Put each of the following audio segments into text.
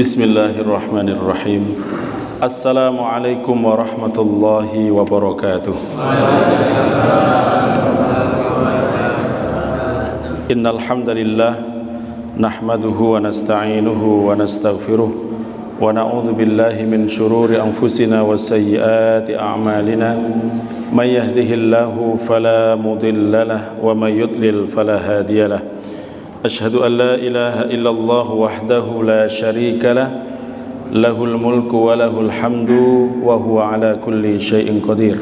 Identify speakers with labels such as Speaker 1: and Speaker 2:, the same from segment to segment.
Speaker 1: Bismillahirrahmanirrahim. Assalamualaikum warahmatullahi wabarakatuh. Innal hamdalillah nahmaduhu wa nasta'inuhu wa nastaghfiruh wa na'udzu billahi min shururi anfusina wa sayyiati a'malina. May yahdihillahu fala mudilla lahu wa may yudlil fala hadiya lahu. Asyhadu an la ilaha illallah wahdahu la syarika lah, lahul mulku wa lahul hamdu wa huwa ala kulli syai'in qadir.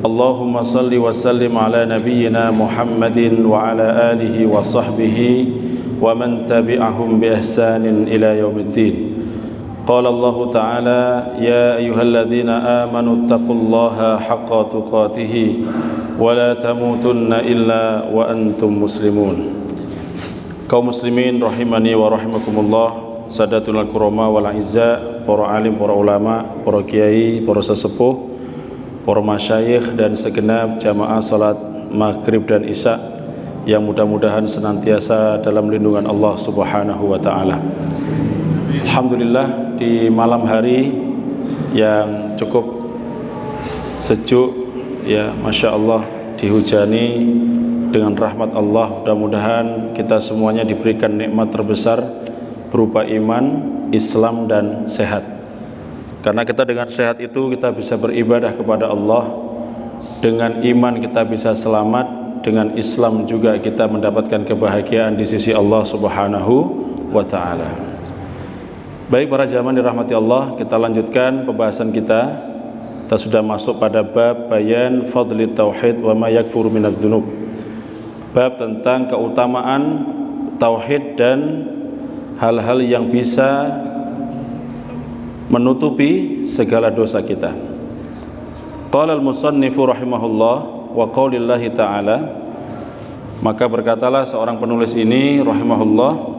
Speaker 1: Allahumma salli wa sallim ala nabiyyina Muhammadin wa ala alihi wa sahbihi wa man tabi'ahum bi ihsanin ila yaumiddin. Qala Allah ta'ala ya ayyuhalladzina amanu taqullaha haqqa tuqatih wa la tamutunna illa wa antum muslimun. Kaum muslimin rahimani wa rahimakumullah, sadatul kurama wal izza, para alim, para ulama, para kiai, para sesepuh, para masyayikh dan segenap jamaah salat maghrib dan isya yang mudah-mudahan senantiasa dalam lindungan Allah Subhanahu wa taala. Alhamdulillah, di malam hari yang cukup sejuk, ya Masya Allah, dihujani dengan rahmat Allah. Mudah-mudahan kita semuanya diberikan nikmat terbesar berupa iman, Islam dan sehat. Karena kita dengan sehat itu kita bisa beribadah kepada Allah, dengan iman kita bisa selamat, dengan Islam juga kita mendapatkan kebahagiaan di sisi Allah Subhanahu wa taala. Baik para jamaah dirahmati Allah, kita lanjutkan pembahasan kita. Kita sudah masuk pada bab bayan fadli tauhid wa ma yakfuru minadz dzunub. Bab tentang keutamaan tauhid dan hal-hal yang bisa menutupi segala dosa kita. Qala al-musannifu rahimahullah wa qaulillahi ta'ala, maka berkatalah seorang penulis ini rahimahullah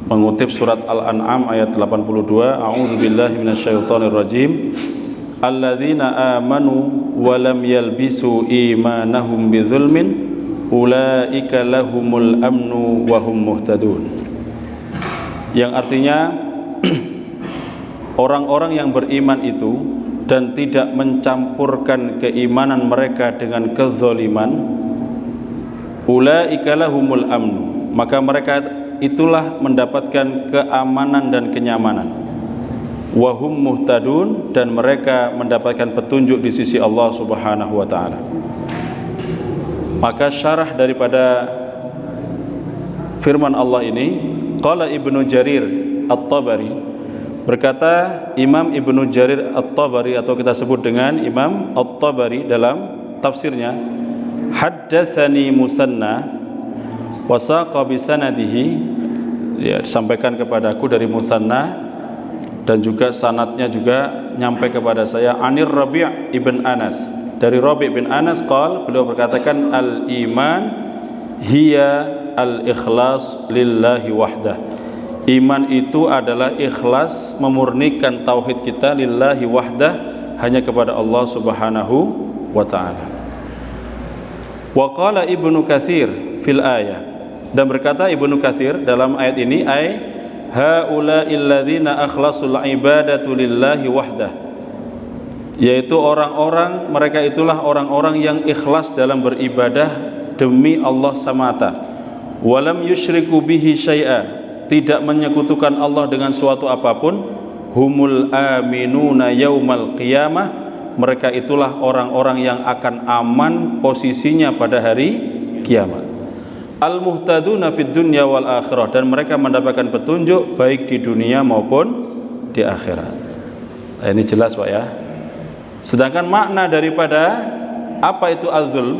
Speaker 1: mengutip surat Al-An'am ayat 82, a'udzubillahi minasyaitonir rajim, alladzina amanu wa lam yalbisu imanahum bidzulmin ulaika lahumul amnu wa hum muhtadun. Yang artinya orang-orang yang beriman itu dan tidak mencampurkan keimanan mereka dengan kezaliman, ulaika lahumul amnu, maka mereka itulah mendapatkan keamanan dan kenyamanan. Wahum muhtadun, dan mereka mendapatkan petunjuk di sisi Allah Subhanahu wa taala. Maka syarah daripada firman Allah ini, qala Ibnu Jarir At-Tabari, berkata Imam Ibnu Jarir At-Tabari atau kita sebut dengan Imam At-Tabari dalam tafsirnya, haddatsani Musanna wasaqa bisanadihi, ya, disampaikan kepadaku dari Musanna dan juga sanadnya juga nyampe kepada saya, Anir Rabi' ibn Anas, dari Rabi' bin Anas qal, beliau berkatakan al-iman hiya al-ikhlas lillahi wahdah. Iman itu adalah ikhlas, memurnikan tauhid kita lillahi wahdah, hanya kepada Allah Subhanahu wa taala. Wa qala Ibnu Katsir fil ayah, dan berkata Ibnu Katsir dalam ayat ini, ay haula'il ladzina akhlasul ibadatu lillahi wahdah, yaitu orang-orang, mereka itulah orang-orang yang ikhlas dalam beribadah demi Allah semata. Walam yusyriku bihi syai'a, tidak menyekutukan Allah dengan suatu apapun. Humul aminuna yaumal qiyamah, mereka itulah orang-orang yang akan aman posisinya pada hari kiamat. Al-muhtaduna fid dunya wal akhirah, dan mereka mendapatkan petunjuk baik di dunia maupun di akhirat. Nah, ini jelas Pak ya. Sedangkan makna daripada apa itu az-zulm,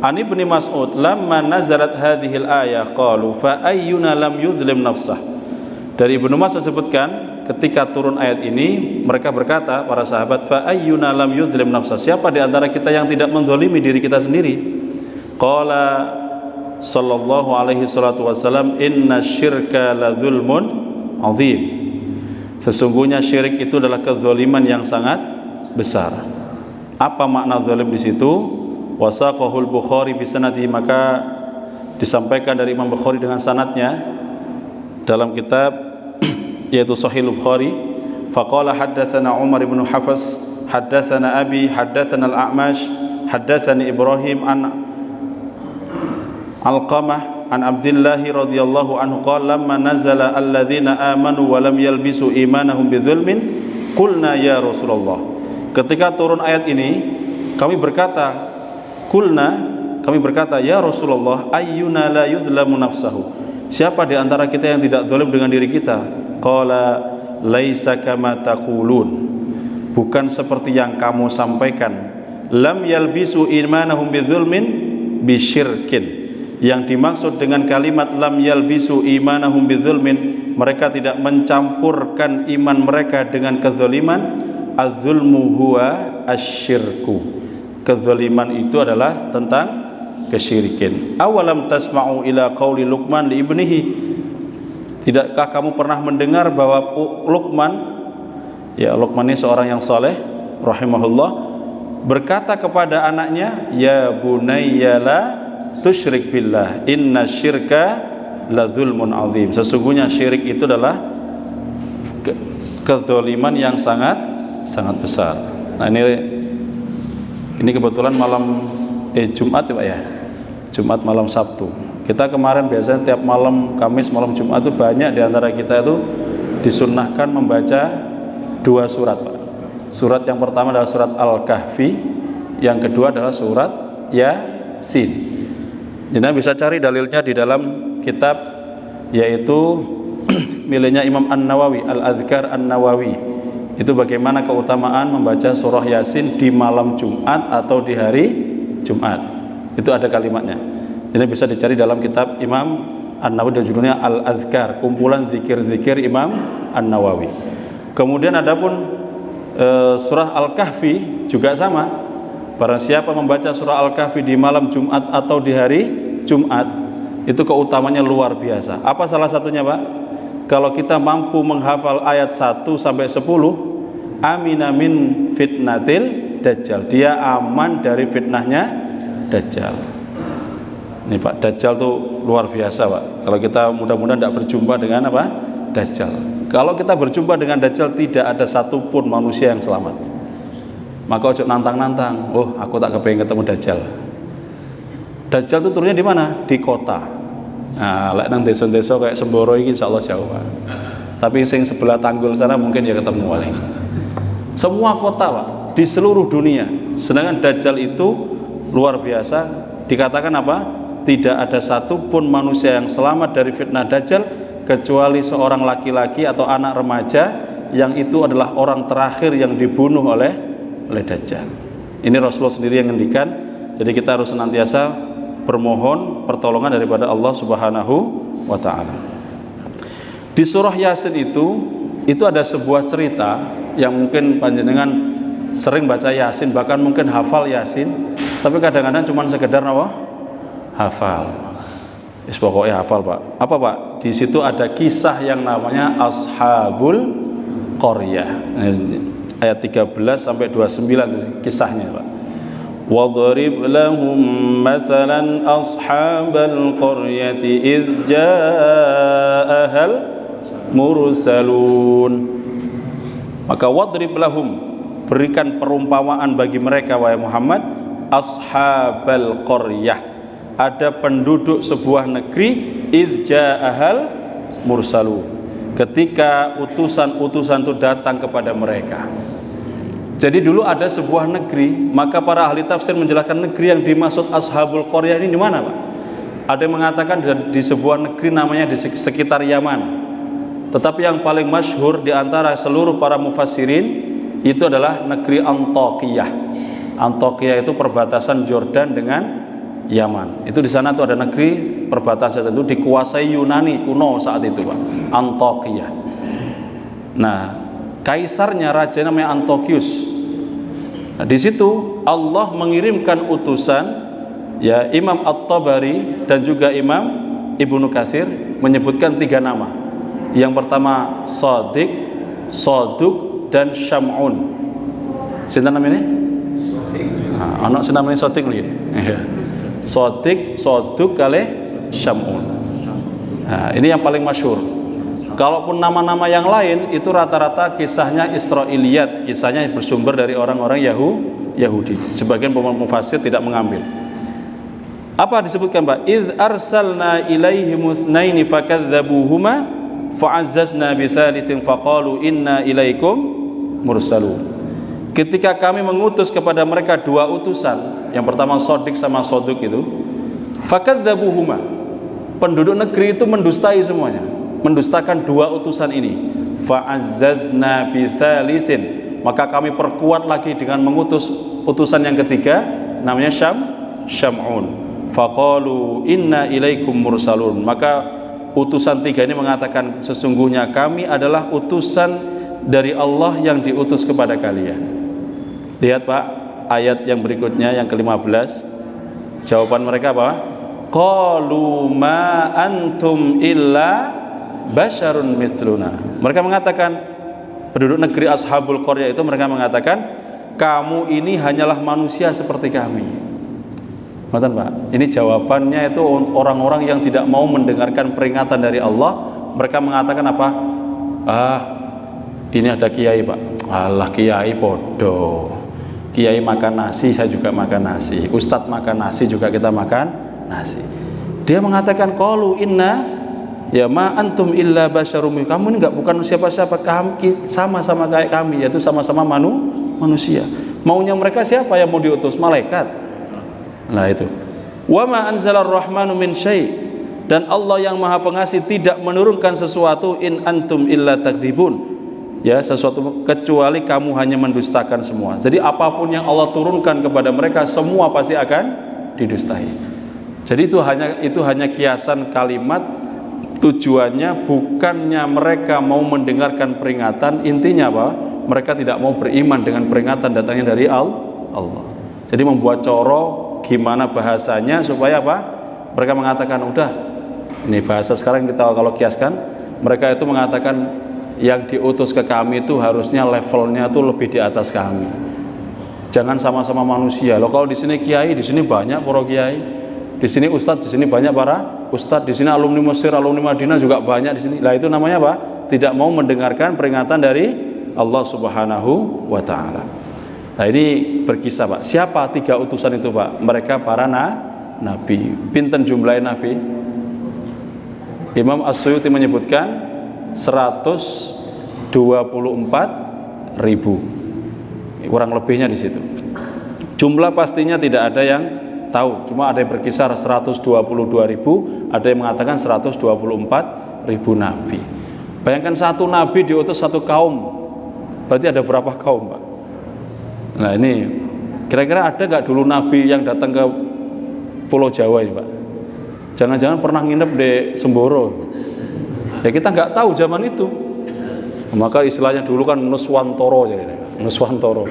Speaker 1: an Ibnu Mas'ud lamma nazalat hadhil ayah qalu fa ayyuna lam yuzlim nafsah. Dari Ibnu Mas'ud sebutkan ketika turun ayat ini, mereka berkata, para sahabat, fa ayyuna lam yuzlim nafsah, siapa di antara kita yang tidak menzalimi diri kita sendiri? Qala sallallahu alaihi salatu wasallam, inna syirka la zulmun azim, sesungguhnya syirik itu adalah kezaliman yang sangat besar. Apa makna zalim di situ? Wasaqahul Bukhari bi sanadihi, maka disampaikan dari Imam Bukhari dengan sanadnya dalam kitab yaitu Sahih Bukhari. Faqala haddatsana Umar bin Hafs haddatsana abi haddatsana al-A'mash haddatsani Ibrahim an Alqamah an Abdullah radhiyallahu anhu qala lamma nazala alladzina amanu wa lam yalbisu imanahum bidzulmin qulna ya Rasulullah. Ketika turun ayat ini kami berkata ya Rasulullah, ayyuna la yudlamu nafsahu, siapa di antara kita yang tidak zalim dengan diri kita? Qala laisa kama taqulun, bukan seperti yang kamu sampaikan. Lam yalbisu imanahum bidzulmin bisyirkin, yang dimaksud dengan kalimat lam yalbisu imanahum bidzulmin, mereka tidak mencampurkan iman mereka dengan kezaliman. Az-zulmu huwa asyirku, kezaliman itu adalah tentang kesyirikan. Awalam tasma'u ila qauli Luqman li ibnihi, tidakkah kamu pernah mendengar bahwa Luqman, ya Luqman ini seorang yang saleh rahimahullah, berkata kepada anaknya, ya bunayya la tusyrik billah inna syirka la dzulmun azim, sesungguhnya syirik itu adalah kezaliman yang sangat besar. Nah ini kebetulan malam Jumat ya Pak ya, Jumat malam Sabtu. Kita kemarin biasanya tiap malam Kamis, malam Jumat itu banyak di antara kita itu disunnahkan membaca 2 surat Pak. Surat yang pertama adalah surat Al-Kahfi, yang kedua adalah surat Yasin. Jadi bisa cari dalilnya di dalam kitab yaitu miliknya Imam An-Nawawi, Al-Adhkar An-Nawawi. Itu bagaimana keutamaan membaca surah Yasin di malam Jumat atau di hari Jumat. Itu ada kalimatnya. Jadi bisa dicari dalam kitab Imam An-Nawawi dan judulnya Al-Adhkar, kumpulan zikir-zikir Imam An-Nawawi. Kemudian adapun surah Al-Kahfi juga sama. Barang siapa membaca surah Al-Kahfi di malam Jumat atau di hari Jumat, itu keutamanya luar biasa. Apa salah satunya Pak? Kalau kita mampu menghafal ayat 1 sampai 10, amina min fitnatil dajjal, dia aman dari fitnahnya dajjal. Ini Pak, dajjal tuh luar biasa Pak. Kalau kita mudah-mudahan tidak berjumpa dengan apa? Dajjal. Kalau kita berjumpa dengan dajjal, tidak ada satupun manusia yang selamat. Maka ojo nantang-nantang, oh aku tak kepengen ketemu dajjal. Dajjal itu turunnya di mana? Di kota. Nah, lek nang desa-desa kayak Semboro ini insyaallah jauh Pak. Tapi sing sebelah Tanggul sana mungkin ya ketemu paling. Semua kota Pak di seluruh dunia. Sedangkan dajjal itu luar biasa. Dikatakan apa? Tidak ada satupun manusia yang selamat dari fitnah dajjal kecuali seorang laki-laki atau anak remaja yang itu adalah orang terakhir yang dibunuh oleh dajjal. Ini Rasulullah sendiri yang ngendikan. Jadi kita harus senantiasa bermohon pertolongan daripada Allah Subhanahu wa taala. Di surah Yasin itu ada sebuah cerita yang mungkin panjenengan sering baca Yasin, bahkan mungkin hafal Yasin, tapi kadang-kadang cuma sekedar apa? Hafal. Pokoknya hafal Pak. Apa Pak? Di situ ada kisah yang namanya Ashabul Qaryah. Ayat 13 sampai 29 kisahnya Pak. وَاضْرِبْ لَهُمْ مَثَلًا أَصْحَابَ الْقَرْيَةِ إِذْ جَاءَهَا الْمُرْسَلُونَ. Maka wadrib lahum, berikan perumpamaan bagi mereka wahai Muhammad, ashabal qaryah, ada penduduk sebuah negeri, idz ja'ahal mursalun, ketika utusan-utusan itu datang kepada mereka. Jadi dulu ada sebuah negeri, maka para ahli tafsir menjelaskan negeri yang dimaksud ashabul qaryah ini di mana Pak? Ada yang mengatakan di sebuah negeri namanya di sekitar Yaman. Tetapi yang paling masyhur di antara seluruh para mufassirin itu adalah negeri Antakiyah. Antakiyah itu perbatasan Jordan dengan Yaman. Itu di sana tuh ada negeri perbatasan itu dikuasai Yunani kuno saat itu Pak. Antakiyah. Nah, kaisarnya raja namanya Antiochus. Nah, di situ Allah mengirimkan utusan, ya Imam At-Tabari dan juga Imam Ibnu Katsir menyebutkan 3 nama. Yang pertama Shadiq, Saduq dan Syam'un. Sinten namanya? Nah, anak sinten namanya Shadiq lho ya. Shadiq, Saduq kali Syam'un. Nah, ini yang paling masyhur. Kalaupun nama-nama yang lain itu rata-rata kisahnya Israiliyat, kisahnya bersumber dari orang-orang Yahudi. Sebagian mufassir tidak mengambil. Apa disebutkan, Pak? Idz arsalna ilaihim itsnaini fakadzabuhuma fa'azzazna bitsalitsin faqalu inna ilaikum mursalun. Ketika kami mengutus kepada mereka dua utusan, yang pertama Shadiq sama Shaduk itu, fakadzabuhuma, penduduk negeri itu mendustai semuanya, mendustakan dua utusan ini. Fa'azzazna bitsalitsin, maka kami perkuat lagi dengan mengutus utusan yang ketiga, namanya Syam'un. Faqalu inna ilaikum mursalun, maka utusan tiga ini mengatakan sesungguhnya kami adalah utusan dari Allah yang diutus kepada kalian. Lihat, Pak, ayat yang berikutnya yang ke-15. Jawaban mereka apa? Qalu ma antum illa basyarun mithluna. Mereka mengatakan, penduduk negeri Ashabul Qaryah itu, mereka mengatakan kamu ini hanyalah manusia seperti kami. Betul, Pak? Ini jawabannya itu orang-orang yang tidak mau mendengarkan peringatan dari Allah. Mereka mengatakan apa? Ini ada kiai, Pak. Alah, kiai bodoh. Kiai makan nasi, saya juga makan nasi. Ustadz makan nasi, juga kita makan nasi. Dia mengatakan qalu inna ya ma antum illa basyarum. Kamu ini bukan siapa-siapa, kami sama-sama kayak kami, yaitu sama-sama manusia. Maunya mereka siapa yang mau diutus? Malaikat. Nah itu. Wa ma anzalar rahmanu min syai', dan Allah yang Maha Pengasih tidak menurunkan sesuatu in antum illa takdzibun. Ya, sesuatu kecuali kamu hanya mendustakan semua. Jadi apapun yang Allah turunkan kepada mereka semua pasti akan didustai. Jadi itu hanya kiasan kalimat, tujuannya bukannya mereka mau mendengarkan peringatan, intinya apa? Mereka tidak mau beriman dengan peringatan datangnya dari Allah. Jadi membuat coro gimana bahasanya supaya apa? Mereka mengatakan udah, ini bahasa sekarang kita kalau kiaskan, mereka itu mengatakan yang diutus ke kami itu harusnya levelnya itu lebih di atas kami. Jangan sama-sama manusia. Loh, kalau di sini kiai, di sini banyak para kiai. Di sini ustadz, di sini banyak para ustadz. Di sini alumni Mesir, alumni Madinah juga banyak di sini. Lah itu namanya apa? Tidak mau mendengarkan peringatan dari Allah Subhanahu wa taala. Nah, ini berkisah, Pak. Siapa tiga utusan itu, Pak? Mereka para nabi. Pinten jumlah nabi? Imam As-Suyuti menyebutkan 124.000, kurang lebihnya di situ. Jumlah pastinya tidak ada yang tahu, cuma ada yang berkisar 122.000, ada yang mengatakan 124.000 nabi. Bayangkan satu nabi diutus satu kaum, berarti ada berapa kaum, Pak? Nah ini kira-kira ada nggak dulu nabi yang datang ke Pulau Jawa ini, Pak? Jangan-jangan pernah nginep di Semboro? Ya kita nggak tahu zaman itu. Maka istilahnya dulu kan Nuswantoro, jadi Nuswantoro.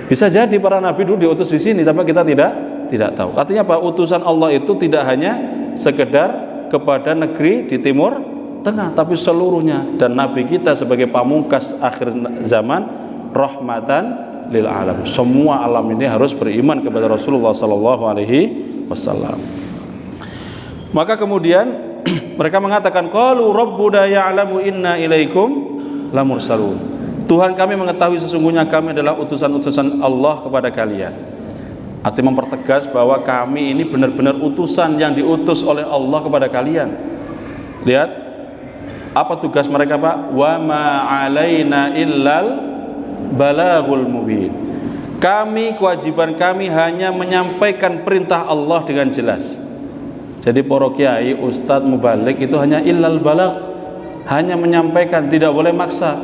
Speaker 1: Bisa jadi para nabi dulu diutus di sini, tapi kita tidak tahu. Artinya apa? Utusan Allah itu tidak hanya sekedar kepada negeri di Timur Tengah, tapi seluruhnya. Dan nabi kita sebagai pamungkas akhir zaman, rahmatan lil alam. Semua alam ini harus beriman kepada Rasulullah sallallahu alaihi wasallam. Maka kemudian mereka mengatakan qalu rabbuna ya'lamu inna ilaikum lamursalun. Tuhan kami mengetahui sesungguhnya kami adalah utusan-utusan Allah kepada kalian. Artinya mempertegas bahwa kami ini benar-benar utusan yang diutus oleh Allah kepada kalian. Lihat apa tugas mereka, Pak? Wa ma 'alaina illal balaghul mubin. Kami, kewajiban kami hanya menyampaikan perintah Allah dengan jelas. Jadi para kiai, ustadz, mubalik itu hanya illal balagh, hanya menyampaikan, tidak boleh maksa,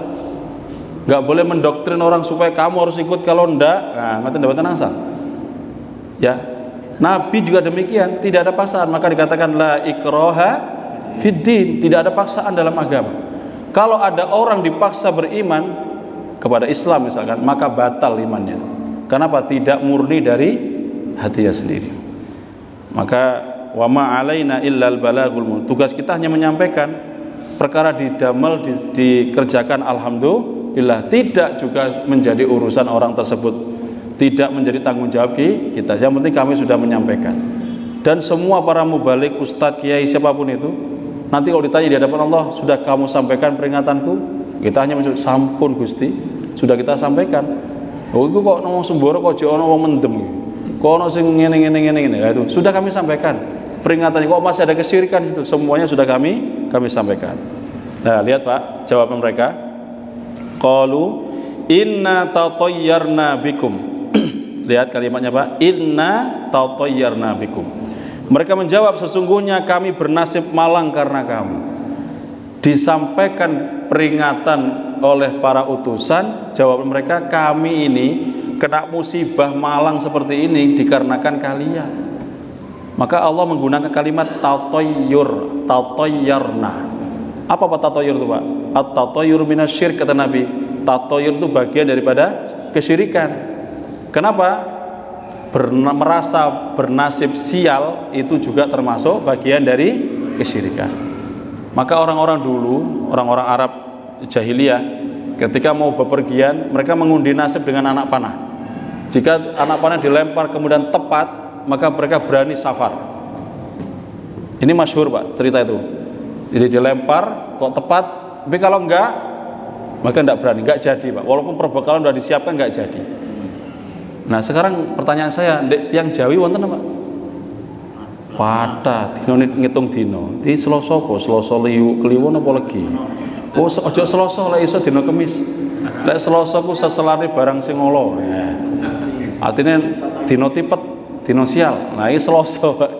Speaker 1: nggak boleh mendoktrin orang supaya kamu harus ikut, kalau ndak, nah mati ndabatan asal. Ya, Nabi juga demikian, tidak ada paksaan. Maka dikatakan la ikraha fiddin, tidak ada paksaan dalam agama. Kalau ada orang dipaksa beriman kepada Islam misalkan, maka batal imannya. Kenapa? Tidak murni dari hatinya sendiri. Maka wa ma alaina illal balagul mubin. Tugas kita hanya menyampaikan, perkara didamal dikerjakan alhamdulillah, tidak juga menjadi urusan orang tersebut, tidak menjadi tanggung jawab kita. Yang penting kami sudah menyampaikan. Dan semua para mubalik, ustadz, kiai, siapapun itu, Nanti kalau ditanya di hadapan Allah, sudah kamu sampaikan peringatanku? Kita hanya menjawab, sampun Gusti, sudah kita sampaikan. Oh itu kok ngomong semboro kok jek ono wong mendem. Kok ono sing ngene. Ya itu sudah kami sampaikan peringatannya. Kok masih ada kesyirikan di situ? Semuanya sudah kami sampaikan. Nah, lihat Pak, jawaban mereka. Qalu inna tatayyarna bikum. Lihat kalimatnya Pak, inna tatayyarna bikum. Mereka menjawab, sesungguhnya kami bernasib malang karena kamu. Disampaikan peringatan oleh para utusan, jawaban mereka, kami ini kena musibah malang seperti ini dikarenakan kalian. Maka Allah menggunakan kalimat tatayyarna. Apa tatayyur itu Pak? At-tatayyur minasyirk, kata Nabi. Tatayyur itu bagian daripada kesyirikan. Kenapa? Merasa bernasib sial itu juga termasuk bagian dari kesyirikan. Maka orang-orang dulu, orang-orang Arab jahiliyah, ketika mau bepergian, mereka mengundi nasib dengan anak panah. Jika anak panah dilempar kemudian tepat, maka mereka berani safar. Ini masyhur Pak, cerita itu. Jadi dilempar kok tepat, tapi kalau enggak, maka enggak berani, enggak jadi Pak. Walaupun perbekalan sudah disiapkan, enggak jadi. Nah sekarang pertanyaan saya, tiang Jawi wonten apa? Wata, dino ngitung dino. Di Selasa apa? Selasa Kliwon apa lagi? Oh, ojo Selasa lek iso dino Kamis. Lek Selasa ku seselane barang sing ala. Ya. Artinya dino tipet, dino sial. Nah, ini Selasa, Pak.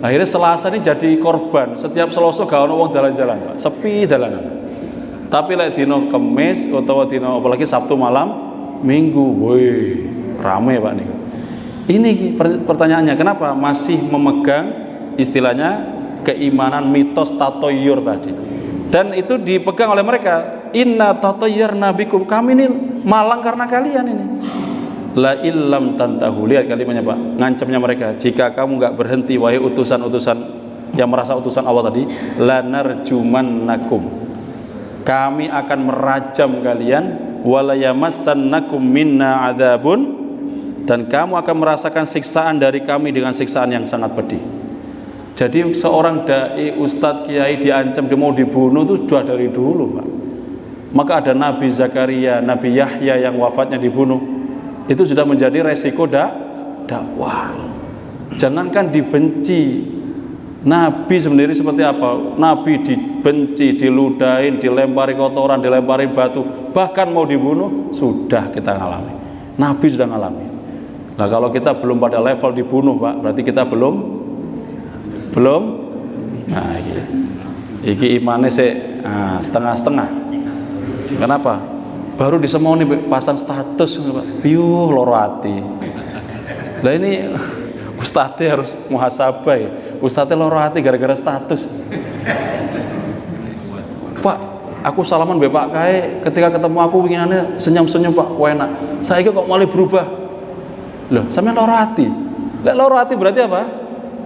Speaker 1: Akhirnya Selasa ini jadi korban. Setiap Selasa gak ono wong dalan-dalan, Pak. Sepi dalanan. Tapi lek dino Kamis utawa dino apalagi Sabtu malam, Minggu, woi, rame Pak nih. Ini pertanyaannya, kenapa masih memegang istilahnya keimanan mitos tatoyur tadi? Dan itu dipegang oleh mereka. Inna tatayyarna bikum, kami ini malang karena kalian ini. La illam tantahu, lihat kalimatnya Pak, ngancamnya mereka, jika kamu nggak berhenti wahai utusan-utusan yang merasa utusan Allah tadi, lanarjumannakum, kami akan merajam kalian, walayamassannakum minna adzabun, dan kamu akan merasakan siksaan dari kami dengan siksaan yang sangat pedih. Jadi seorang dai, ustadz, kiai diancam dia mau dibunuh itu sudah dari dulu Pak. Maka ada Nabi Zakaria, Nabi Yahya yang wafatnya dibunuh, itu sudah menjadi resiko dakwah. Jangankan dibenci, Nabi sendiri seperti apa? Nabi dibenci, diludahin, dilempari kotoran, dilempari batu, bahkan mau dibunuh sudah kita ngalami. Nabi sudah ngalami. Nah kalau kita belum pada level dibunuh Pak, berarti kita belum. Nah iki imannya setengah-setengah. Kenapa? Baru disemoni pasang status Pak, piuh loro ati. Lah ini ustadznya harus muhasabah ya. Ustadznya loro ati gara-gara status. Pak, aku salaman mbek Pak Kae, ketika ketemu aku winginane senyum-senyum Pak, kok enak. Saiki kok malah berubah. Loh, sampean loro ati. Lek loro ati berarti apa?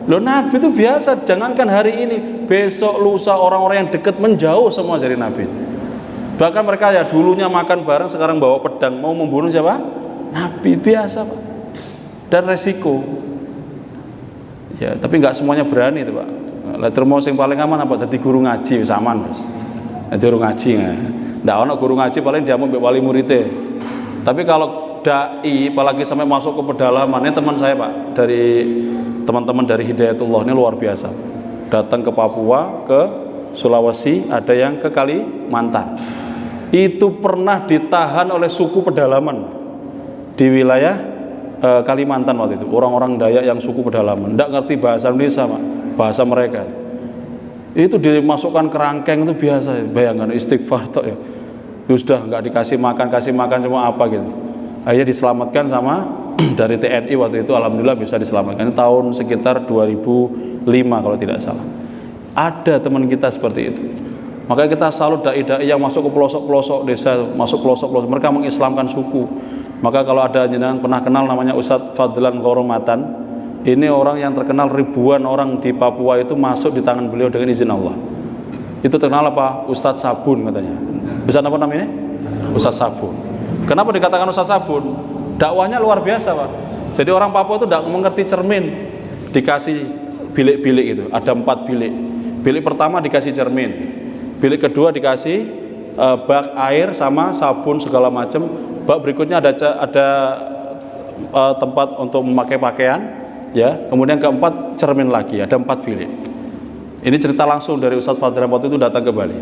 Speaker 1: Loh, Nabi itu biasa, jangankan hari ini, besok lusa orang-orang yang dekat menjauh semua dari Nabi. Bahkan mereka ya dulunya makan bareng, sekarang bawa pedang mau membunuh siapa? Nabi, biasa Pak. Dan resiko. Ya, tapi nggak semuanya berani itu Pak. Lah terus yang paling aman apa? Jadi guru ngaji wis aman, Mas. Jadi guru ngaji nggak? Nggak ono guru ngaji paling dia mau mbek wali muridnya. Tapi kalau dai apalagi sampai masuk ke pedalaman, ini teman saya Pak, dari teman-teman dari Hidayatullah ini luar biasa. Datang ke Papua, ke Sulawesi, ada yang ke Kalimantan. Itu pernah ditahan oleh suku pedalaman di wilayah Kalimantan waktu itu. Orang-orang Dayak yang suku pedalaman, tidak ngerti bahasa Indonesia Pak, bahasa mereka. Itu dimasukkan kerangkeng itu biasa. Bayangkan istighfar toh ya. Sudah nggak dikasih makan, kasih makan cuma apa gitu. Akhirnya diselamatkan sama dari TNI waktu itu, alhamdulillah bisa diselamatkan. Ini tahun sekitar 2005 kalau tidak salah. Ada teman kita seperti itu. Makanya kita salut dai-dai yang masuk ke pelosok-pelosok desa, masuk pelosok-pelosok, mereka mengislamkan suku. Maka kalau ada jenengan pernah kenal namanya Ustadz Fadlan Ghoromatan, ini orang yang terkenal, ribuan orang di Papua itu masuk di tangan beliau dengan izin Allah. Itu terkenal apa? Ustadz Sabun katanya. Ustadz apa namanya? Ustadz Sabun. Kenapa dikatakan Ustadz Sabun? Dakwahnya luar biasa Pak. Jadi orang Papua itu tidak mengerti cermin. Dikasih bilik-bilik itu, ada 4 bilik. Bilik pertama dikasih cermin, bilik kedua dikasih bak air sama sabun segala macam. Bak berikutnya ada tempat untuk memakai pakaian, ya. Kemudian keempat cermin lagi, ada 4 bilik. Ini cerita langsung dari Ustadz Fadran waktu itu datang ke Bali.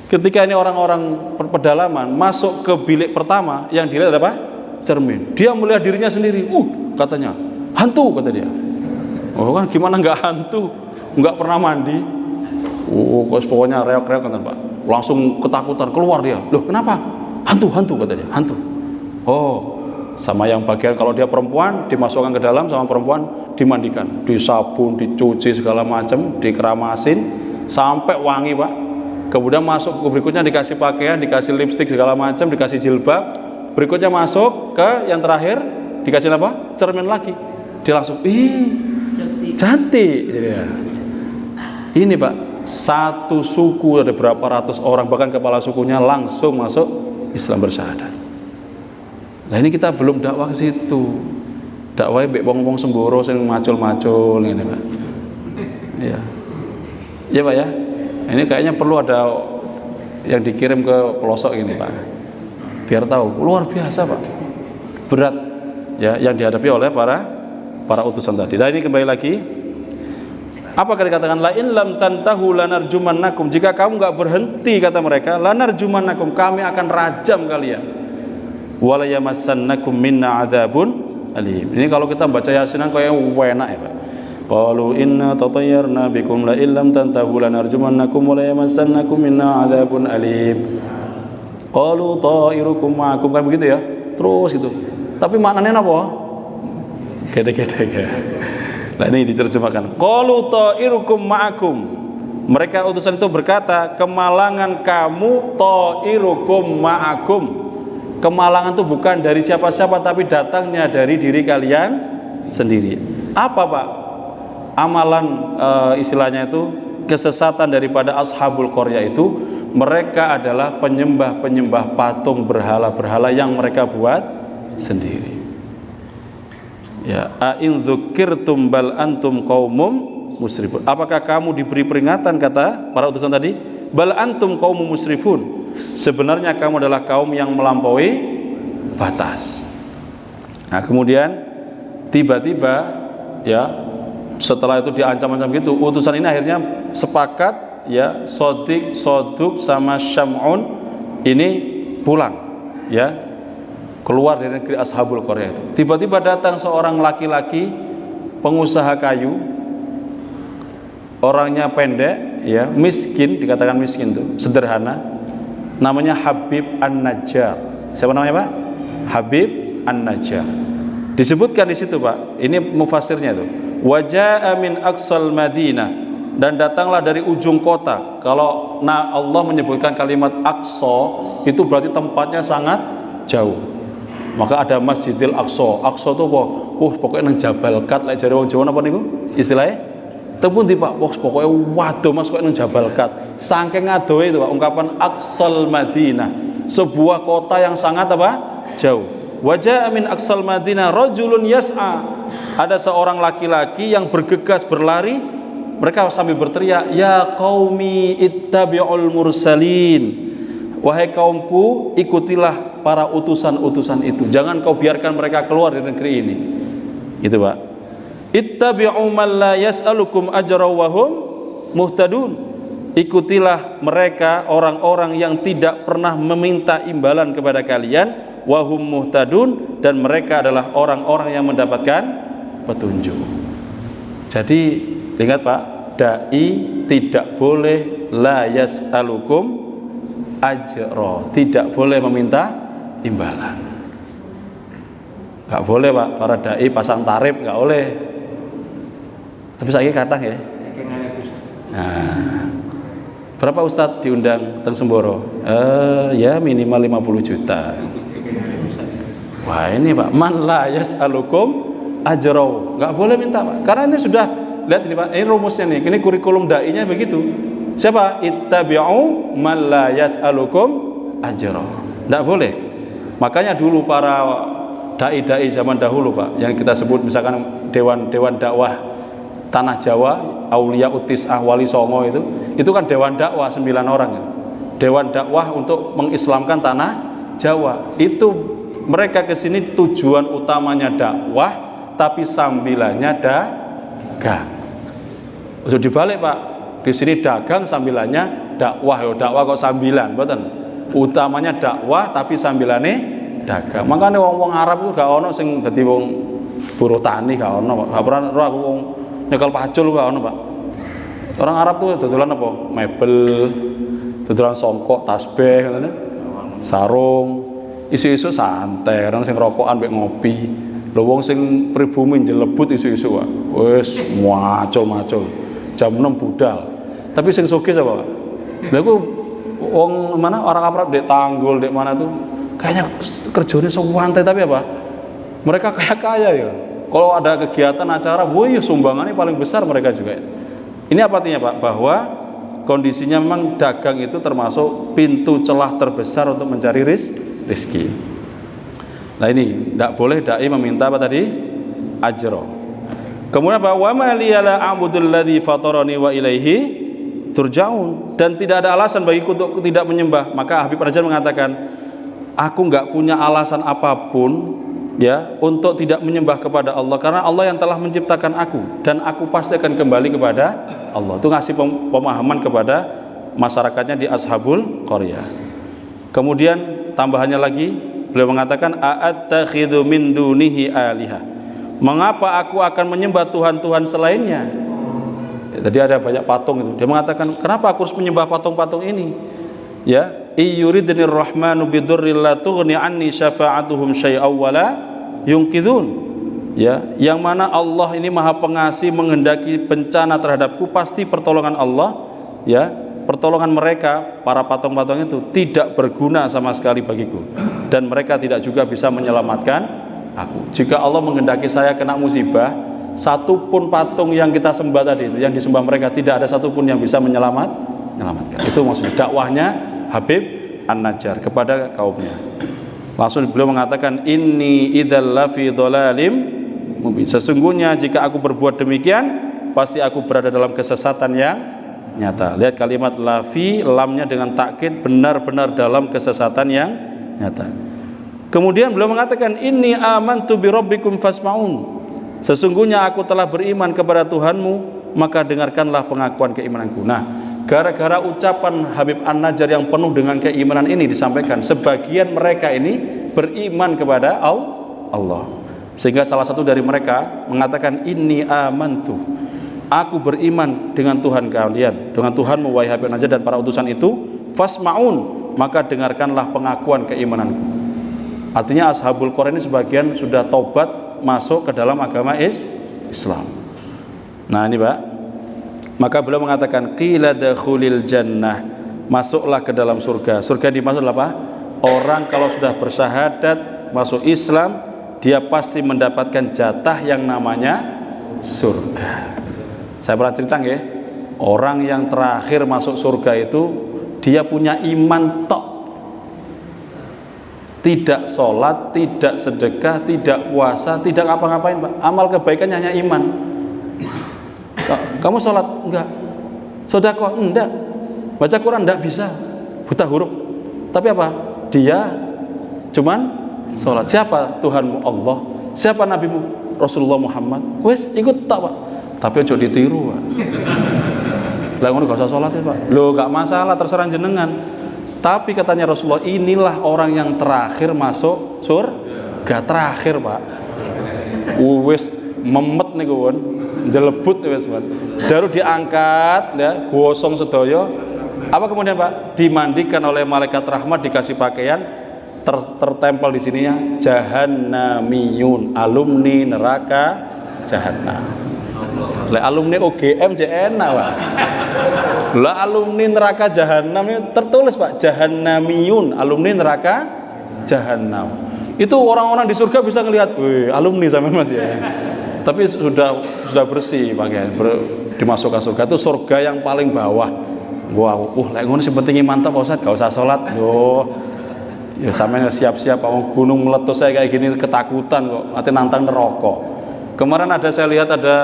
Speaker 1: Ketika ini orang-orang pedalaman masuk ke bilik pertama, yang dilihat apa? Cermin. Dia melihat dirinya sendiri. Katanya, hantu kata dia. Oh kan gimana nggak hantu? Nggak pernah mandi. Pokoknya reok-reok kan Pak. Langsung ketakutan keluar dia. Loh kenapa? Hantu katanya. Hantu. Oh, sama yang bagian kalau dia perempuan dimasukkan ke dalam, sama perempuan dimandikan, disabun, dicuci segala macam, dikeramasin sampai wangi Pak. Kemudian masuk ke berikutnya dikasih pakaian, dikasih lipstik segala macam, dikasih jilbab. Berikutnya masuk ke yang terakhir dikasih apa? Cermin lagi. Dia langsung, cantik. Ini Pak, satu suku ada berapa ratus orang, bahkan kepala sukunya langsung masuk Islam bersyahadat. Nah ini kita belum dakwah ke situ. Dakwahnya mbek wong-wong semboro sing macul-macul ngene Pak. Iya. Iya Pak ya. Ini kayaknya perlu ada yang dikirim ke pelosok ini Pak, biar tahu luar biasa Pak, berat ya yang dihadapi oleh para utusan tadi. Dan ini kembali lagi, apa dikatakan la in lam tantahu lanarjumannakum, jika kamu nggak berhenti kata mereka, lanarjumannakum, kami akan rajam kalian, wala yamassannakum minna adzabun alim. Ini kalau kita baca Yasinan kayak enak ya Pak. Qalu inna tatayyarna bikum la illam tantahu lanarjumannakum wa la yamassannakum minna adzabun alim. Qalu ta'irukum ma'akum, kan begitu ya. Terus gitu. Tapi maknanya apa? Gede-gede ya. Nah ini diterjemahkan. Qalu ta'irukum ma'akum. Mereka utusan itu berkata, kemalangan kamu ta'irukum ma'akum. Kemalangan itu bukan dari siapa-siapa, tapi datangnya dari diri kalian sendiri. Apa Pak? Amalan istilahnya itu kesesatan daripada ashabul qaryah itu, mereka adalah penyembah-penyembah patung berhala-berhala yang mereka buat sendiri. Ya, a'in dzukirtum bal antum qaumum musrifun. Apakah kamu diberi peringatan, kata para utusan tadi? Bal antum qaumum musrifun. Sebenarnya kamu adalah kaum yang melampaui batas. Nah, kemudian tiba-tiba ya setelah itu diancam-ancam gitu, utusan ini akhirnya sepakat ya, Soduk sama Syam'un ini pulang ya, keluar dari negeri ashabul qaryah itu. Tiba-tiba datang seorang laki-laki pengusaha kayu, orangnya pendek ya, miskin, dikatakan miskin tuh, sederhana, namanya Habib An-Najjar. Siapa namanya Pak? Habib An-Najjar. Disebutkan di situ Pak, ini mufasirnya itu, waja'a min aqsal Madinah, dan datanglah dari ujung kota. Kalau Allah menyebutkan kalimat aqsa itu berarti tempatnya sangat jauh. Maka ada Masjidil Aqsa. Aqsa itu apa? Pokoknya nang Jabal Kat, lek jare wong Jawa napa niku? Istilahnya tempun di Pak, pokoknya waduh Mas kok nang Jabal Kat. Saking adohe itu Pak ungkapan aqsal Madinah, sebuah kota yang sangat apa? Jauh. Waja'a min aqsal Madinah rajulun yas'a. Ada seorang laki-laki yang bergegas berlari. Mereka sambil berteriak, ya qaumi ittabi'ul mursalin. Wahai kaumku, ikutilah para utusan-utusan itu. Jangan kau biarkan mereka keluar dari negeri ini. Itu Pak. Ittabi'u man la yas'alukum ajra wa hum muhtadun. Ikutilah mereka, orang-orang yang tidak pernah meminta imbalan kepada kalian, wahum muhtadun, dan mereka adalah orang-orang yang mendapatkan petunjuk. Jadi ingat Pak, dai tidak boleh la yas'alukum ajra, tidak boleh meminta imbalan. Enggak boleh Pak, para dai pasang tarif enggak boleh. Tapi saya kadang ya. Nah, berapa Ustadz diundang teng Semboro? Ya minimal 50 juta. Wah ini Pak, man la yas'alukum ajra, nggak boleh minta Pak, karena ini sudah, lihat ini Pak, ini rumusnya nih, ini kurikulum dai-nya begitu. Siapa? Ittabi'u man la yas'alukum ajra, nggak boleh. Makanya dulu para dai-dai zaman dahulu Pak, yang kita sebut misalkan dewan dakwah Tanah Jawa, Aulia Utis'ah Wali Songo itu kan dewan dakwah 9 orang ya. Dewan dakwah untuk mengislamkan tanah Jawa. Itu mereka ke sini tujuan utamanya dakwah, tapi sambilannya dagang. Sudah dibalik Pak, di sini dagang sambilannya dakwah. Yo dakwah kok sambilan, mboten. Utamanya dakwah tapi sambilannya dagang. Makanya wong-wong Arab itu gak ono sing dadi wong buruh tani, gak ono. Gak pernah aku wong nyekel pacul gak ono Pak. Orang Arab tuh dodolan apa? Mebel, dodolan songkok, tasbih, sarung, isu-isu santai, kadang sing rokokan mek ngopi. Lho wong sing pribumi jelebut isu-isu Pak. Wis macul-macul. Jam 6 budal. Tapi sing sugih sapa Pak? Lha iku wong mana orang Arab dek Tanggul, dek mana tuh kayaknya kerjanya santai tapi apa? Mereka kaya-kaya ya. Kalau ada kegiatan acara, woi sumbangannya paling besar mereka juga. Ini apa artinya Pak? Bahwa kondisinya memang dagang itu termasuk pintu celah terbesar untuk mencari rezeki. Nah ini tidak boleh dai meminta apa tadi? Ajro. Kemudian bahwa ma liyala a'budul ladzi fatarani wa ilaihi turja'un, dan tidak ada alasan bagiku untuk tidak menyembah. Maka Habib An-Najjar mengatakan, aku enggak punya alasan apapun ya untuk tidak menyembah kepada Allah, karena Allah yang telah menciptakan aku dan aku pasti akan kembali kepada Allah. Itu ngasih pemahaman kepada masyarakatnya di Ashabul Qaryah. Kemudian tambahannya lagi beliau mengatakan a'attakhidhu min dunihi alihah, mengapa aku akan menyembah Tuhan-Tuhan selainnya? Tadi ada banyak patung itu. Dia mengatakan, kenapa aku harus menyembah patung-patung ini? Ya, iyuridnir rahmanu bidurril la tughni anni syafa'atuhum syai'aw wala yunqidhun. Ya, yang mana Allah ini Maha Pengasih menghendaki bencana terhadapku, pasti pertolongan Allah, ya, pertolongan mereka para patung-patung itu tidak berguna sama sekali bagiku, dan mereka tidak juga bisa menyelamatkan aku. Jika Allah menghendaki saya kena musibah, satupun patung yang kita sembah tadi itu, yang disembah mereka, tidak ada satupun yang bisa menyelamatkan. Itu maksudnya dakwahnya Habib An-Najjar kepada kaumnya. Langsung beliau mengatakan, inni idzal lafi dhalalim mubin. Sesungguhnya jika aku berbuat demikian, pasti aku berada dalam kesesatan yang nyata. Lihat kalimat lafi, lamnya dengan takkid, benar-benar dalam kesesatan yang nyata. Kemudian beliau mengatakan, inni amantu bi rabbikum fasma'un. Sesungguhnya aku telah beriman kepada Tuhanmu, maka dengarkanlah pengakuan keimananku. Nah, gara-gara ucapan Habib An-Najjar yang penuh dengan keimanan ini disampaikan, sebagian mereka ini beriman kepada Allah. Sehingga salah satu dari mereka mengatakan, inni amantu, aku beriman dengan Tuhan kalian, dengan Tuhanmu wahai Habib An-Najjar dan para utusan itu, fasma'un, maka dengarkanlah pengakuan keimananku. Artinya Ashabul Qaryah ini sebagian sudah taubat masuk ke dalam agama Islam. Nah ini Pak, maka beliau mengatakan, qila dakhulil jannah, masuklah ke dalam surga. Surga dimaksud apa? Orang kalau sudah bersyahadat masuk Islam, dia pasti mendapatkan jatah yang namanya surga. Saya pernah cerita ya, orang yang terakhir masuk surga itu dia punya iman tok, tidak sholat, tidak sedekah, tidak puasa, tidak apa-ngapain Pak. Amal kebaikannya hanya iman. Kamu sholat? Enggak. Sedekah? Enggak. Baca Quran? Enggak bisa, buta huruf. Tapi apa? Dia cuman sholat. Siapa Tuhanmu? Allah. Siapa nabimu? Rasulullah Muhammad. Wes ikut tak Pak. Tapi ojo ditiru Pak. Lah ngono gak usah sholat ya Pak. Loh gak masalah, terserah jenengan. Tapi katanya Rasulullah, inilah orang yang terakhir masuk surga. Terakhir Pak. Wes memet nih kawan, jelebut wes Mas. Baru diangkat ya, gosong sedaya. Apa kemudian Pak? Dimandikan oleh malaikat rahmat, dikasih pakaian, tertempel di sininya jahannamiyun, alumni neraka jahanam. Lah alumni UGM enak Pak. Lah alumni neraka jahanam itu tertulis Pak, jahannamiyun, alumni neraka jahanam. Itu orang-orang di surga bisa ngelihat, wih alumni sama Mas ya. Tapi sudah bersih pakaian, dimasukkan surga. Itu surga yang paling bawah. Wow, lek ngono sing penting mantap Pak Ustaz, gak usah salat. Yo. Ya sampeyan siap-siap gunung meletus saya kayak gini ketakutan kok, ate nantang neraka. Kemarin saya lihat ada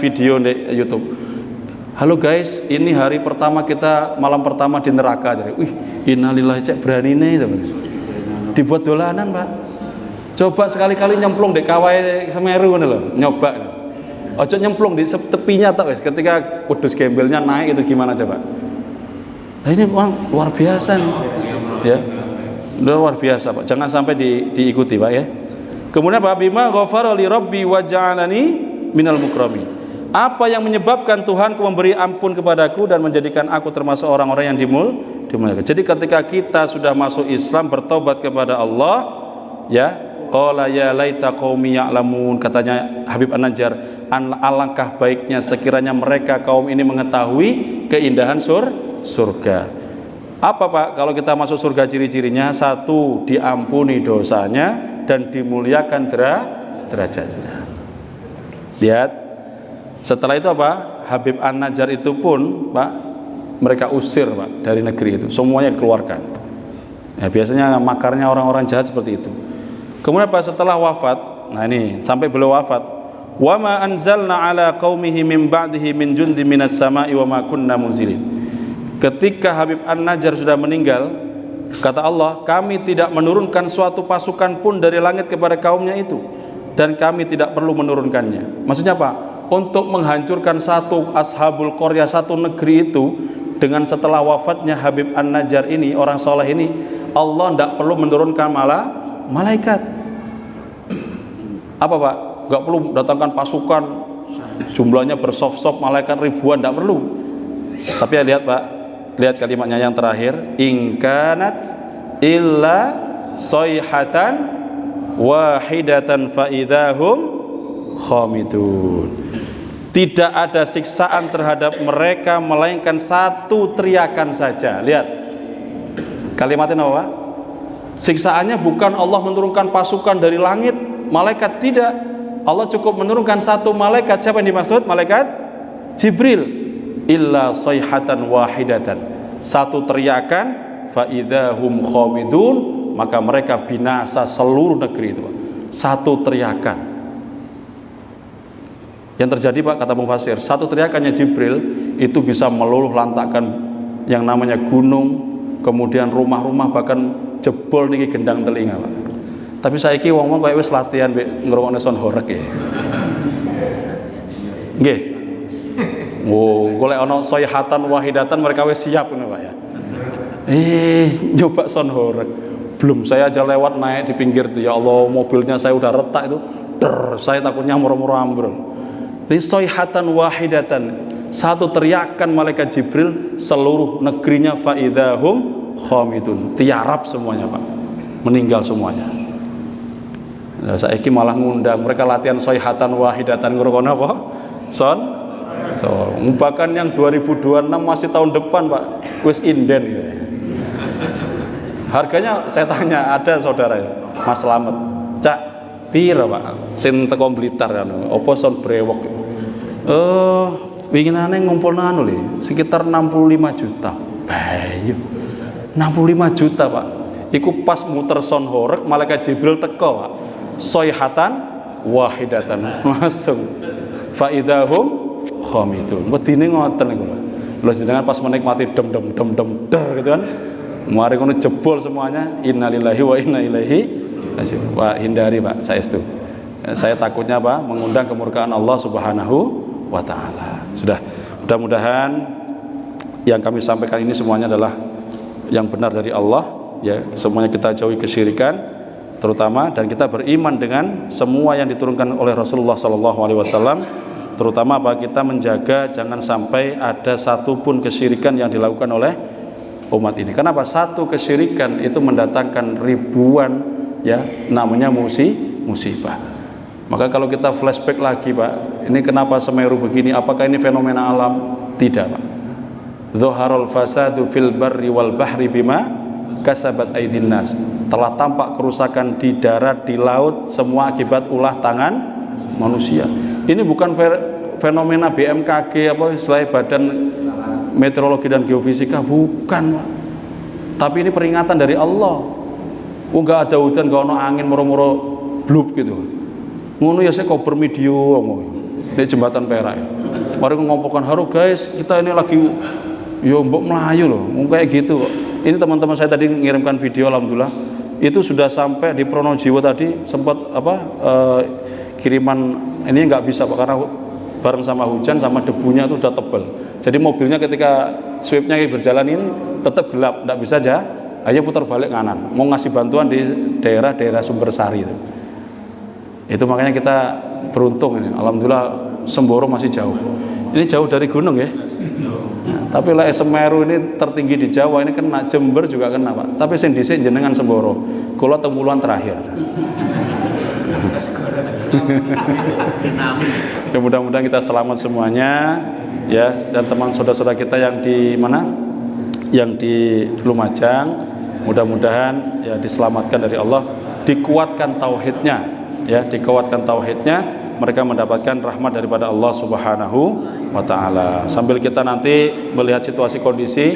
Speaker 1: video di YouTube. Halo guys, ini hari pertama kita, malam pertama di neraka. Jadi, wih, innalillahi, cek berani nih, teman. Dibuat dolanan, Pak. Coba sekali-kali nyemplung di kawai Semeru loh, nyoba. Ojo nyemplung di tepinya tak guys. Ketika wedhus gembelnya naik itu gimana coba? Nah, ini luar biasa nih. Ya. Luar biasa, Pak. Jangan sampai diikuti, Pak ya. Kemudian Pak, bima ghafara li rabbi wa ja'alani minal mukramin. Apa yang menyebabkan Tuhanku memberi ampun kepadaku dan menjadikan aku termasuk orang-orang yang dimuliakan. Jadi ketika kita sudah masuk Islam, bertobat kepada Allah, ya, qala ya laita qaumi ya'lamun, katanya Habib An-Najjar, alangkah baiknya sekiranya mereka kaum ini mengetahui keindahan surga. Apa Pak? Kalau kita masuk surga ciri-cirinya, satu, diampuni dosanya dan dimuliakan derajatnya. Lihat, setelah itu apa? Habib An-Najjar itu pun Pak, mereka usir Pak dari negeri itu, semuanya dikeluarkan. Ya, biasanya makarnya orang-orang jahat seperti itu. Kemudian Pak, setelah wafat, nah ini sampai beliau wafat, wa ma anzalna ala qaumihi min ba'dihi min jundi minas sama'i wa ma kunna munzilin. Ketika Habib An-Najjar sudah meninggal, kata Allah, kami tidak menurunkan suatu pasukan pun dari langit kepada kaumnya itu, dan kami tidak perlu menurunkannya. Maksudnya apa? Untuk menghancurkan satu ashabul qaryah, satu negeri itu, dengan setelah wafatnya Habib An-Najjar ini, orang soleh ini, Allah tidak perlu menurunkan malaikat. Apa Pak? Nggak perlu datangkan pasukan jumlahnya bersof-sof malaikat ribuan, tidak perlu. Tapi ya lihat Pak, lihat kalimatnya yang terakhir, ingkanat illa sayhatan wahidatan faidahum khamidun. Tidak ada siksaan terhadap mereka melainkan satu teriakan saja. Lihat kalimatnya apa? Siksaannya bukan Allah menurunkan pasukan dari langit, malaikat, tidak. Allah cukup menurunkan satu malaikat. Siapa yang dimaksud? Malaikat Jibril. Illa sayhatan wahidatan, satu teriakan, faidahum khamidun, maka mereka binasa seluruh negeri itu Pak. Satu teriakan. Yang terjadi Pak, kata mufasir, satu teriakannya Jibril itu bisa meluluh lantakkan yang namanya gunung, kemudian rumah-rumah, bahkan jebol niki gendang telinga Pak. Tapi saiki wong-wong koyo wis latihan ngrungokne sound horeg ya. Nggih. Oh, golek ana sayhatan wahidatan mereka wis siap ngono Pak ya. Nyoba sound horeg. Belum, saya aja lewat naik di pinggir tuh, ya Allah, mobilnya saya udah retak itu. Saya takutnya murah-murah ambrol. Ini sayhatan wahidatan, satu teriakan malaikat Jibril, seluruh negerinya faidahum khamidun, tiarap semuanya Pak, meninggal semuanya. Nah, saiki malah ngundang mereka latihan sayhatan wahidatan, ngrungokno apa? Bahkan yang 2026 masih tahun depan Pak, wis inden ya. Harganya saya tanya, ada saudara ya, Mas Slamet, cak pira Pak sing teko Blitar kan, apa son brewok. Winginane ngumpulno anu lho, sekitar 65 juta. Bayu. 65 juta Pak. Iku pas muter son horeg, malaikat Jibril teko Pak. Sayhatan wahidatan, langsung faidahum khamidun. Wedine ngoten niku Pak. Lho jenengan pas menikmati dem der gitu kan. Mari ngono jebol semuanya. Innalillahi wa inna ilaihi raji'un. Wah, hindari Pak, saestu. Saya takutnya Pak mengundang kemurkaan Allah Subhanahu wa taala. Sudah, mudah-mudahan yang kami sampaikan ini semuanya adalah yang benar dari Allah ya. Semuanya kita jauhi kesyirikan terutama, dan kita beriman dengan semua yang diturunkan oleh Rasulullah SAW. Terutama apa? Kita menjaga jangan sampai ada satupun kesyirikan yang dilakukan oleh umat ini. Kenapa? Satu kesyirikan itu mendatangkan ribuan ya namanya musibah. Maka kalau kita flashback lagi Pak, ini kenapa Semeru begini? Apakah ini fenomena alam? Tidak Pak. Dzaharul fasadu fil barri wal bahri bima kasabat aydin nas. Telah tampak kerusakan di darat, di laut, semua akibat ulah tangan manusia. Ini bukan fenomena BMKG apa istilahnya Badan Meteorologi dan Geofisika, bukan Pak. Tapi ini peringatan dari Allah. Enggak ada hujan, enggak ada angin, moro-moro blub gitu. Ngono ya saya cover video di jembatan Perak. Mari ngomongkan haro guys, kita ini lagi yo mbok melayu loh, kayak gitu. Ini teman-teman saya tadi mengirimkan video, alhamdulillah itu sudah sampai di Pronojiwo tadi, sempat kiriman ini nggak bisa Pak, karena bareng sama hujan sama debunya itu udah tebal. Jadi mobilnya ketika sweepnya berjalan ini tetap gelap, nggak bisa aja, hanya putar balik kanan. Mau ngasih bantuan di daerah Sumbersari itu. Itu makanya kita beruntung ini, alhamdulillah Semboro masih jauh. Ini jauh dari gunung ya. Nah, tapi lah Semeru ini tertinggi di Jawa, ini kena, Jember juga kena Pak. Tapi sing dhisik jenengan Semboro. Kula temuluan terakhir. Ya, mudah-mudahan kita selamat semuanya ya, dan teman saudara-saudara kita yang di mana? Yang di Lumajang, mudah-mudahan ya diselamatkan dari Allah, dikuatkan tauhidnya ya, dikuatkan tauhidnya, mereka mendapatkan rahmat daripada Allah Subhanahu wa taala. Sambil kita nanti melihat situasi kondisi,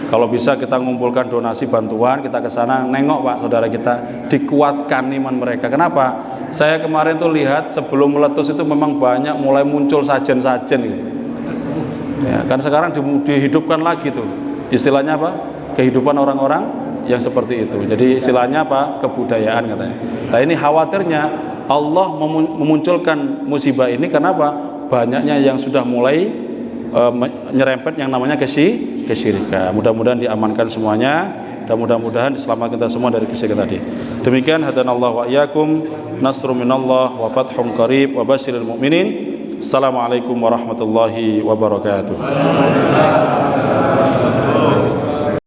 Speaker 1: kalau bisa kita mengumpulkan donasi bantuan, kita ke sana nengok Pak saudara kita, dikuatkan iman mereka. Kenapa? Saya kemarin tuh lihat sebelum meletus itu memang banyak mulai muncul sajen-sajen gitu. Ya, kan sekarang dihidupkan lagi tuh. Istilahnya apa? Kehidupan orang-orang yang seperti itu. Jadi istilahnya apa? Kebudayaan katanya. Nah, ini khawatirnya Allah memunculkan musibah ini karena apa? Banyaknya yang sudah mulai nyerempet yang namanya kesyirikan. Mudah-mudahan diamankan semuanya dan mudah-mudahan diselamatkan kita semua dari kesyirikan tadi. Demikian hadanallahu wa iyyakum, nasrun minallah wa fathun qarib wa basyiril mu'minin. Assalamualaikum warahmatullahi wabarakatuh.